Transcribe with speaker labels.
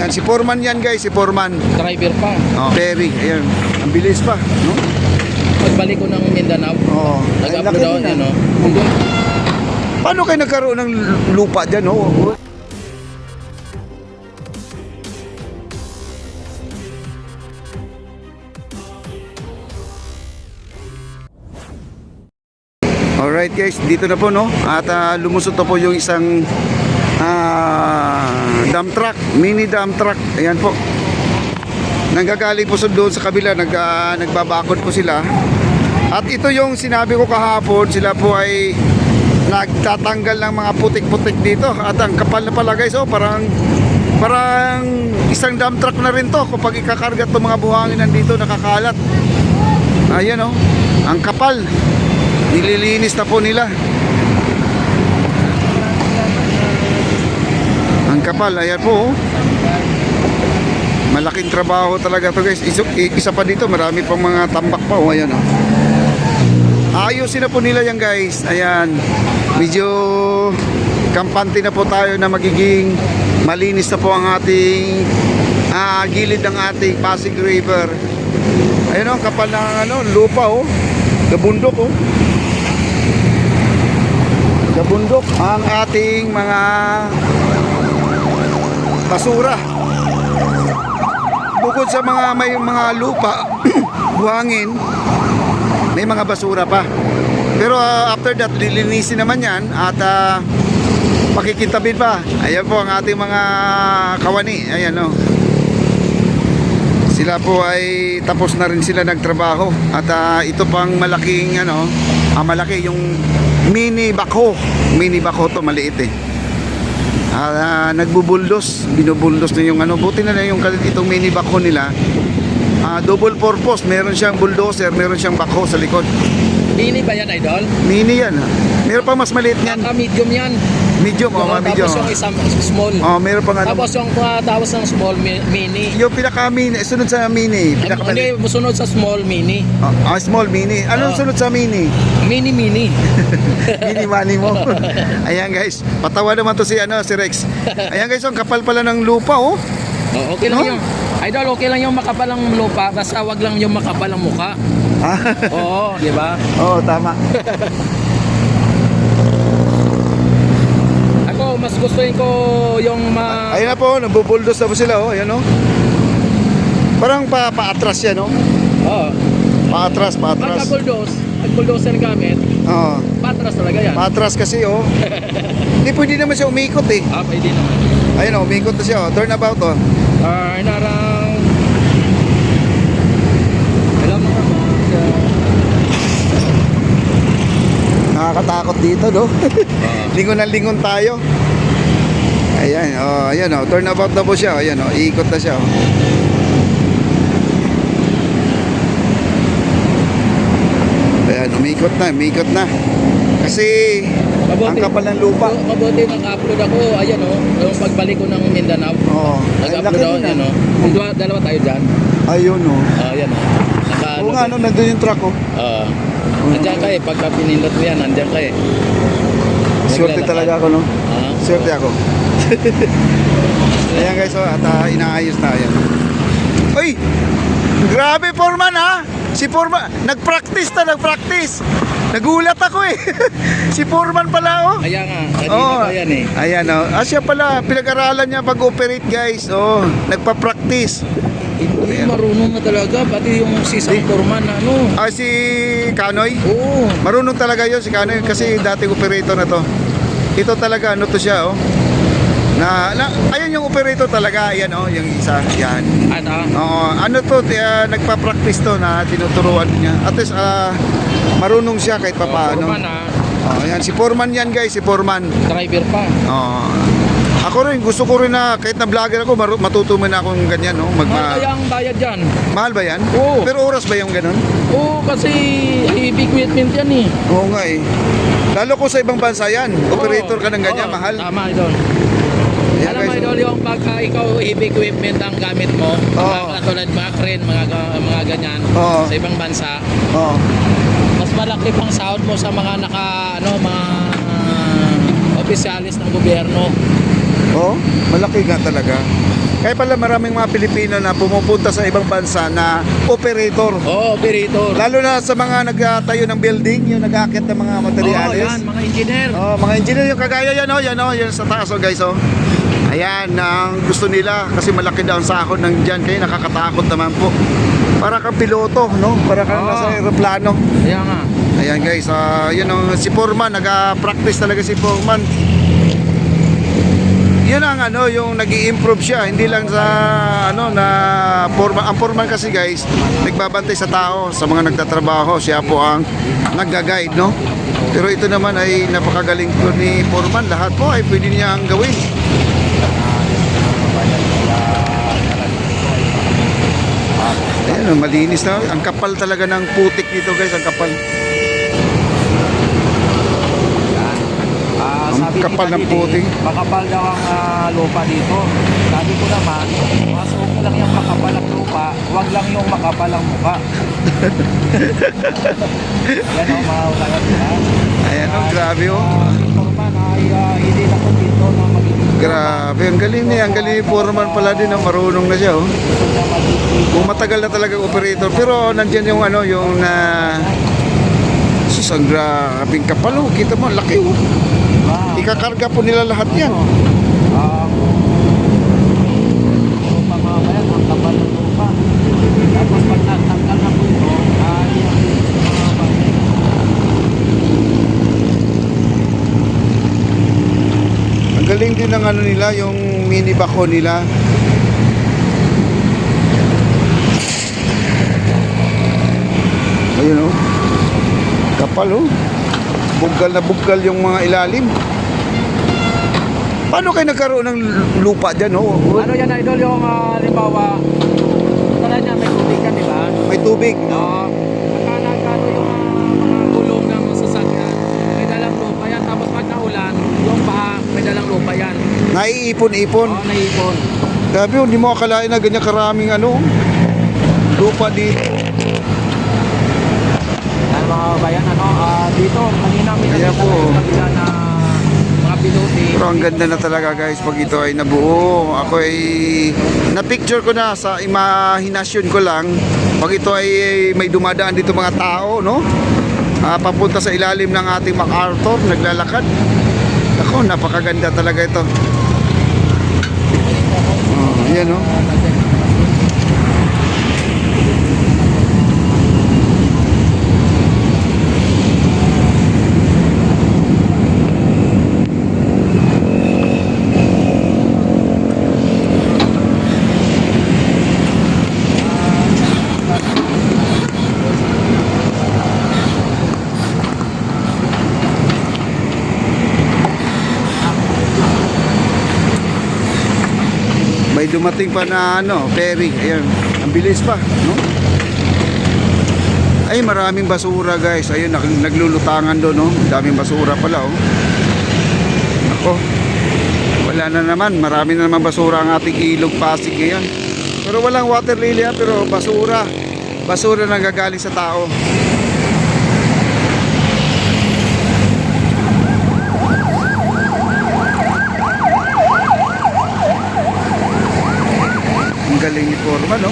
Speaker 1: Ayan, si Foreman yan guys, si Foreman.
Speaker 2: Driver pa.
Speaker 1: Oh, ferry, ayan. Ang bilis pa, no?
Speaker 2: Pagbalik ko ng Mindanao,
Speaker 1: Oo.
Speaker 2: nag-upload ako yan, no?
Speaker 1: Paano kayo nagkaroon ng lupa dyan, no? Alright guys, dito na po, no? At lumusot na po yung isang dump truck, mini dump truck. Ayan po. Nanggagaling po doon sa kabila, nagbabakod po sila. At ito yung sinabi ko kahapon, sila po ay nagtatanggal ng mga putik-putik dito. At ang kapal na pala guys, oh, parang isang dump truck na rin to kapag ikakarga itong mga buhangin nandito nakakalat. Ayan, oh, ang kapal. Nililinis na po nila. Ang kapal, ayan po, oh. Malaking trabaho talaga to guys. Isa pa dito, marami pang mga tambak pa, oh. Ayan, oh. Ayusin na po nila yan guys. Ayan, medyo kampante na po tayo na magiging malinis na po ang ating gilid ng ating Pasig River. Ayan, oh, kapal ng lupa, oh. Gabundok, oh. Gabundok ang ating mga basura. Bukod sa may mga lupa, buhangin, may mga basura pa. Pero after that, lilinisin naman yan at makikintabin pa. Ayan po ang ating mga kawani. Ayan, oh. Sila po ay tapos na rin sila nagtrabaho. At ito pang malaking malaki yung mini backhoe. Mini backhoe to, maliit eh. Nagbubuldos, binubuldos na yung buti na lang yung itong mini backhoe nila. Double purpose, meron siyang bulldozer, meron siyang backhoe sa likod.
Speaker 2: Mini ba yan, Idol?
Speaker 1: Mini yan. Meron pa mas maliit niyan.
Speaker 2: Medium yan.
Speaker 1: Medium, medium.
Speaker 2: Tapos yung isang small.
Speaker 1: Meron pa
Speaker 2: Tapos yung tapos ng small, mini.
Speaker 1: Yung pinaka-mini, sunod sa mini.
Speaker 2: Hindi, sunod sa small, mini.
Speaker 1: Small, mini. Anong sunod sa mini?
Speaker 2: Mini.
Speaker 1: Mini money mo. Ayan guys, patawa naman to si Rex. Ayan guys, ang kapal pala ng lupa, oh.
Speaker 2: Okay lang yung Idol, okay lang yung makapal ang lupa, basta wag lang yung makapal ang mukha. Oo, di ba?
Speaker 1: Oo, tama.
Speaker 2: Ako, mas gustuin ko yung
Speaker 1: Ayun na po, nabubuldos na po sila, oh. Ayan, oh. Parang paatras yan, oh.
Speaker 2: Oo.
Speaker 1: Paatras.
Speaker 2: Pag-bulldozer gamit, patras talaga yan.
Speaker 1: Patras kasi, oh. Hindi pwede naman siya umikot, eh.
Speaker 2: Pwede naman.
Speaker 1: Ayun, oh, umikot na siya, oh. Turn about, oh.
Speaker 2: Narang alam mo
Speaker 1: nakakatakot dito, no? Lingon na lingon tayo. Ayan, oh, ayan, oh. Turn about na po siya, ayan, oh. Iikot na siya, oh. Ayan, umikot na. Kasi ang kapal ng lupa.
Speaker 2: Mabuti nag-upload ako, ayan, oh. Yung pagbalik ko ng Mindanao. Nag-upload ako, ayan, oh. Dalawa tayo dyan.
Speaker 1: Ayun, oh.
Speaker 2: Ayan, oh.
Speaker 1: Oo nga, nandun yung truck, oh.
Speaker 2: Nandiyan ka eh, pagka pinindot mo yan, nandiyan ka eh.
Speaker 1: Swerte talaga ako, no? Swerte ako. Ayan guys, oh, at inaayos na, ayan. Uy! Grabe, Foreman, ha? Si Foreman, nagpractice. Nagulat ako eh. Si Foreman pala, oh.
Speaker 2: Ayan nga, kanina pa yan eh.
Speaker 1: Ayan, oh. Siya pala, pinag-aralan niya pag-operate, guys. Oh, nagpa-practice.
Speaker 2: Hindi, marunong na talaga, pati yung si Foreman,
Speaker 1: si Kanoy?
Speaker 2: Oo.
Speaker 1: Marunong talaga yun si Kanoy kasi dating operator na to. Ito talaga, to siya, oh. Ayun yung operator talaga, ayan, oh, yung isa, yan. Nagpa-practice to na tinuturuan niya. At least, marunong siya kahit pa paano. Ayan, si Foreman yan guys, si Foreman.
Speaker 2: Driver pa.
Speaker 1: Ako rin, gusto ko rin na kahit na vlogger ako, matutumin na akong ganyan, no?
Speaker 2: Mahal kaya ang bayad dyan.
Speaker 1: Mahal ba yan?
Speaker 2: Oo.
Speaker 1: Pero oras ba yung ganun?
Speaker 2: Oo, kasi heavy equipment yan eh.
Speaker 1: Oo nga eh. Lalo ko sa ibang bansa yan, operator ka ng ganyan, mahal.
Speaker 2: Tama, Idol. Alam mo, Idol, yung pagka ikaw heavy equipment ang gamit mo, mga katulad mga crane, mga ganyan, sa ibang bansa, mas malaki pang sahod mo sa mga mga opisyalis ng gobyerno.
Speaker 1: Oh, malaki nga talaga. Kaya pala maraming mga Pilipino na pumupunta sa ibang bansa na operator.
Speaker 2: Oo, operator.
Speaker 1: Lalo na sa mga nagtayo ng building, yung nag-aakit ng mga
Speaker 2: Oo,
Speaker 1: materyales.
Speaker 2: yan, mga engineer.
Speaker 1: Oh, mga engineer yung kagaya yan yan sa taas guys oh. Ayan, ang gusto nila kasi malaki daw ang sahod ng diyan kaya nakakatakot naman po. Para kang piloto, no? Para kang nasa eroplano.
Speaker 2: Kaya nga.
Speaker 1: Ayan guys, yun si Foreman, nag-practice talaga si Foreman. Yun ang yung nag-i-improve siya, hindi lang sa na foreman. Ang foreman kasi guys, nagbabantay sa tao, sa mga nagtatrabaho, siya po ang nagga-guide, no? Pero ito naman ay napakagaling po ni foreman, lahat po ay pwede niya ang gawin. Ayan, malinis na. Ang kapal talaga ng putik dito guys, ang kapal.
Speaker 2: Sabi
Speaker 1: kapal
Speaker 2: ni
Speaker 1: ng
Speaker 2: Padidi,
Speaker 1: putik.
Speaker 2: makapal daw ang lupa dito. Sabi ko naman, mas okay lang yung makapal ang lupa, wag lang yung makapal ang mukha. Yan o, mga ulayan nila.
Speaker 1: Ayan grabe oh.
Speaker 2: Forman ay hindi na ko dito na magiging
Speaker 1: Grabe, ang galing niya. Ang galing ni foreman pala din, marunong na siya oh. Kung matagal na talaga operator, pero nandiyan yung yung sus, ang grabing kapal oh. Kita mo, laki oh. Ikakarga po nila lahat yan.
Speaker 2: lupa mga bayan, ang kapal ng lupa. Tapos pag natanggal na po ito, ay mga bayan.
Speaker 1: Ang galing din ng nila, yung mini backhoe nila. Ayun oh. Kapal oh. Bugal na bugal yung mga ilalim. Paano kayo nagkaroon ng lupa dyan oh?
Speaker 2: Ano yan idol, yung halimbawa, tala niya may tubig ka, di ba?
Speaker 1: May tubig.
Speaker 2: Oo. Nagkano yung mga gulong ng sasakyan, may dalang lupa yan. Tapos pag naulan, yung baha, may dalang lupa yan.
Speaker 1: Naiipon-ipon.
Speaker 2: Oo, naipon.
Speaker 1: Grabe, hindi mo akalain na ganyan karaming lupa dito.
Speaker 2: Yan mga bayan, dito, kanina may
Speaker 1: Kaya
Speaker 2: nakita
Speaker 1: po.
Speaker 2: tayo sa kabila na mga pilote.
Speaker 1: Pero ang ganda na talaga guys pag ito ay nabuo. Ako ay na-picture ko na sa imahinasyon ko lang. Pag ito ay may dumadaan dito mga tao, no? Papunta sa ilalim ng ating MacArthur, naglalakad. Ako, napakaganda talaga ito. Yan, no? May dumating pa na ferry. Ayan, ang bilis pa, no? Ay, maraming basura, guys. Ayun, naglulutangan doon, no? Daming basura pala, oh. Ako. Wala na naman, marami na naman basura ang ating ilog Pasig ngayon. Pero walang water lily, pero basura. Basura na gagaling sa tao. Ang galing ni Foreman, no?